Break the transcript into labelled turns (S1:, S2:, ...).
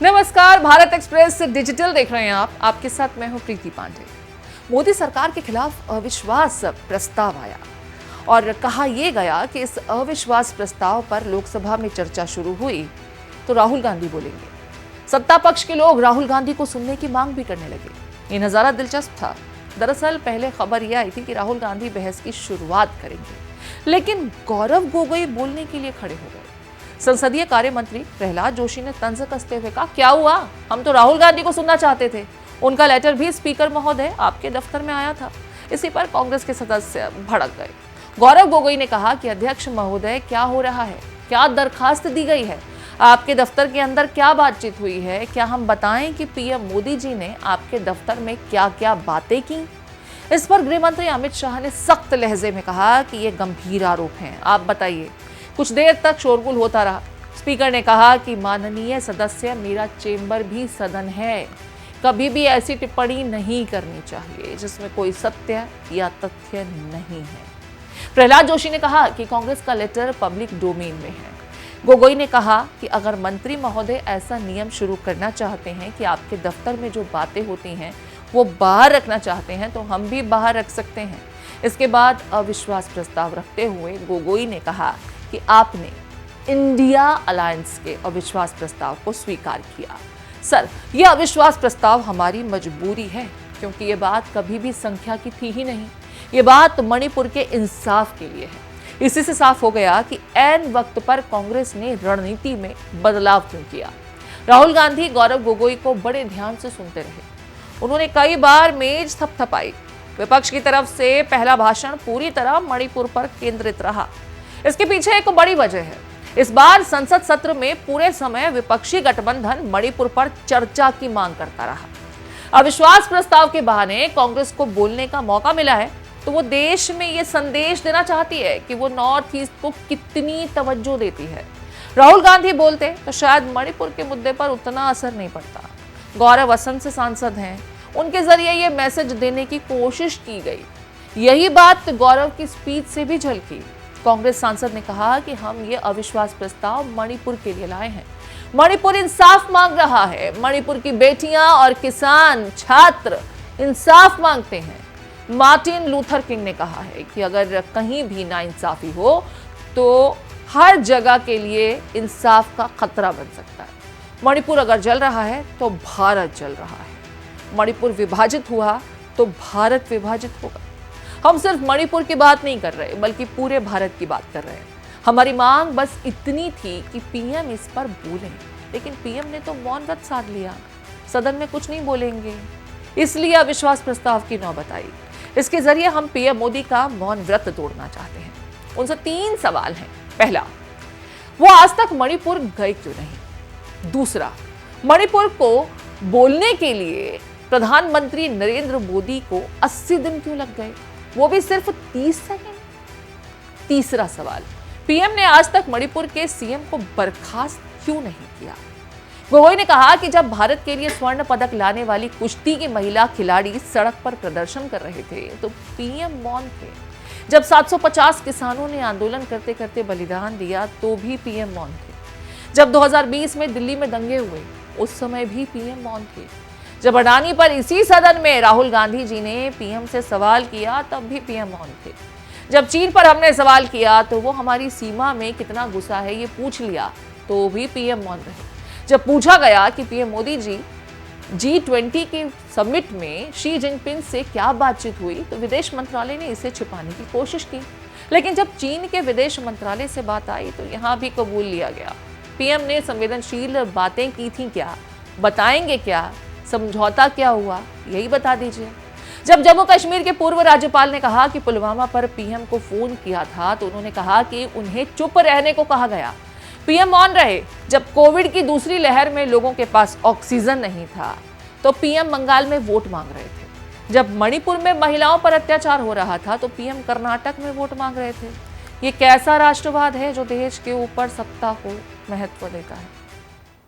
S1: नमस्कार, Bharat express digital देख रहे हैं आप। आपके साथ मैं हूं प्रीति पांडे। मोदी सरकार के खिलाफ अविश्वास प्रस्ताव आया और कहा यह गया कि इस अविश्वास प्रस्ताव पर लोकसभा में चर्चा शुरू हुई तो राहुल गांधी बोलेंगे। सत्ता पक्ष के लोग राहुल गांधी को सुनने की मांग भी करने लगे। ये नजारा दिलचस्प था। दरअसल पहले खबर यह आई थी कि राहुल गांधी बहस की शुरुआत करेंगे, लेकिन गौरव गोगोई बोलने के लिए खड़े हो गए। संसदीय कार्य मंत्री प्रहलाद जोशी ने तंज कसते हुए कहा, क्या हुआ, हम तो राहुल गांधी को सुनना चाहते थे। उनका लेटर भी स्पीकर महोदय आपके दफ्तर में आया था। इसी पर कांग्रेस के सदस्य भड़क गए। गौरव गोगोई ने कहा कि अध्यक्ष महोदय, क्या हो रहा है, क्या दरखास्त दी गई है, आपके दफ्तर के अंदर क्या बातचीत हुई है, क्या हम बताएं कि पीएम मोदी जी ने आपके दफ्तर में क्या क्या बातें की। इस पर गृह मंत्री अमित शाह ने सख्त लहजे में कहा कि ये गंभीर आरोप हैं, आप बताइए। कुछ देर तक शोरगुल होता रहा। स्पीकर ने कहा कि माननीय सदस्य, मेरा चेंबर भी सदन है, कभी भी ऐसी टिप्पणी नहीं करनी चाहिए जिसमें कोई सत्य या तथ्य नहीं है। प्रहलाद जोशी ने कहा कि कांग्रेस का लेटर पब्लिक डोमेन में है। गोगोई ने कहा कि अगर मंत्री महोदय ऐसा नियम शुरू करना चाहते हैं कि आपके दफ्तर में जो बातें होती हैं वो बाहर रखना चाहते हैं तो हम भी बाहर रख सकते हैं। इसके बाद अविश्वास प्रस्ताव रखते हुए गोगोई ने कहा कि आपने इंडिया अलायंस के अविश्वास प्रस्ताव को स्वीकार किया। सर, यह अविश्वास प्रस्ताव हमारी मजबूरी है, क्योंकि ये बात कभी भी संख्या की थी ही नहीं। ये बात मणिपुर के इंसाफ के लिए है। इसी से साफ हो गया कि ऐन वक्त पर कांग्रेस ने रणनीति में बदलाव क्यों किया। राहुल गांधी गौरव गोगोई को बड़े ध्यान से सुनते रहे। उन्होंने कई बार मेज थपथपाई। विपक्ष की तरफ से पहला भाषण पूरी तरह मणिपुर पर केंद्रित रहा। इसके पीछे एक बड़ी वजह है। इस बार संसद सत्र में पूरे समय विपक्षी गठबंधन मणिपुर पर चर्चा की मांग करता रहा। अविश्वास प्रस्ताव के बहाने कांग्रेस को बोलने का मौका मिला है तो वो देश में ये संदेश देना चाहती है कि वो नॉर्थ ईस्ट को कितनी तवज्जो देती है। राहुल गांधी बोलते तो शायद मणिपुर के मुद्दे पर उतना असर नहीं पड़ता। गौरव असम से सांसद हैं, उनके जरिए ये मैसेज देने की कोशिश की गई। यही बात गौरव की स्पीच से भी झलकी। कांग्रेस सांसद ने कहा कि हम ये अविश्वास प्रस्ताव मणिपुर के लिए लाए हैं। मणिपुर इंसाफ मांग रहा है। मणिपुर की बेटियां और किसान, छात्र इंसाफ मांगते हैं। मार्टिन लूथर किंग ने कहा है कि अगर कहीं भी नाइंसाफी हो तो हर जगह के लिए इंसाफ का खतरा बन सकता है। मणिपुर अगर जल रहा है तो भारत जल रहा है। मणिपुर विभाजित हुआ तो भारत विभाजित होगा। हम सिर्फ मणिपुर की बात नहीं कर रहे, बल्कि पूरे भारत की बात कर रहे हैं। हमारी मांग बस इतनी थी कि पीएम इस पर बोलें, लेकिन पीएम ने तो मौन व्रत साध लिया। सदन में कुछ नहीं बोलेंगे, इसलिए अविश्वास प्रस्ताव की नौबत आई। इसके जरिए हम पीएम मोदी का मौन व्रत तोड़ना चाहते हैं। उनसे 3 सवाल हैं। पहला, वो आज तक मणिपुर गए क्यों नहीं। दूसरा, मणिपुर को बोलने के लिए प्रधानमंत्री नरेंद्र मोदी को 80 दिन क्यों लग गए, वो भी सिर्फ 30 सेकंड। तीसरा सवाल, पीएम ने आज तक मणिपुर के सीएम को बर्खास्त क्यों नहीं किया। गोगोई ने कहा कि जब भारत के लिए स्वर्ण पदक लाने वाली कुश्ती की महिला खिलाड़ी सड़क पर प्रदर्शन कर रहे थे तो पीएम मौन थे। जब 750 किसानों ने आंदोलन करते करते बलिदान दिया तो भी पीएम मौन थे। जब 2020 में दिल्ली में दंगे हुए उस समय भी पीएम मौन थे। जब अडानी पर इसी सदन में राहुल गांधी जी ने पीएम से सवाल किया तब भी पीएम मौन थे। जब चीन पर हमने सवाल किया तो वो हमारी सीमा में कितना घुसा है ये पूछ लिया तो भी पीएम मौन रहे। जब पूछा गया कि पीएम मोदी जी G20 के समिट में शी जिनपिंग से क्या बातचीत हुई तो विदेश मंत्रालय ने इसे छिपाने की कोशिश की। लेकिन जब चीन के विदेश मंत्रालय से बात आई तो यहाँ भी कबूल लिया गया। पीएम ने संवेदनशील बातें की थी क्या, बताएंगे क्या, समझौता क्या हुआ, यही बता दीजिए। जब जम्मू कश्मीर के पूर्व राज्यपाल ने कहा कि पुलवामा पर पीएम को फोन किया था तो उन्होंने कहा कि उन्हें चुप रहने को कहा गया। पीएम मौन रहे। जब कोविड की दूसरी लहर में लोगों के पास ऑक्सीजन नहीं था तो पीएम बंगाल में वोट मांग रहे थे। जब मणिपुर में महिलाओं पर अत्याचार हो रहा था तो पीएम कर्नाटक में वोट मांग रहे थे। ये कैसा राष्ट्रवाद है जो देश के ऊपर सत्ता को महत्व देता है।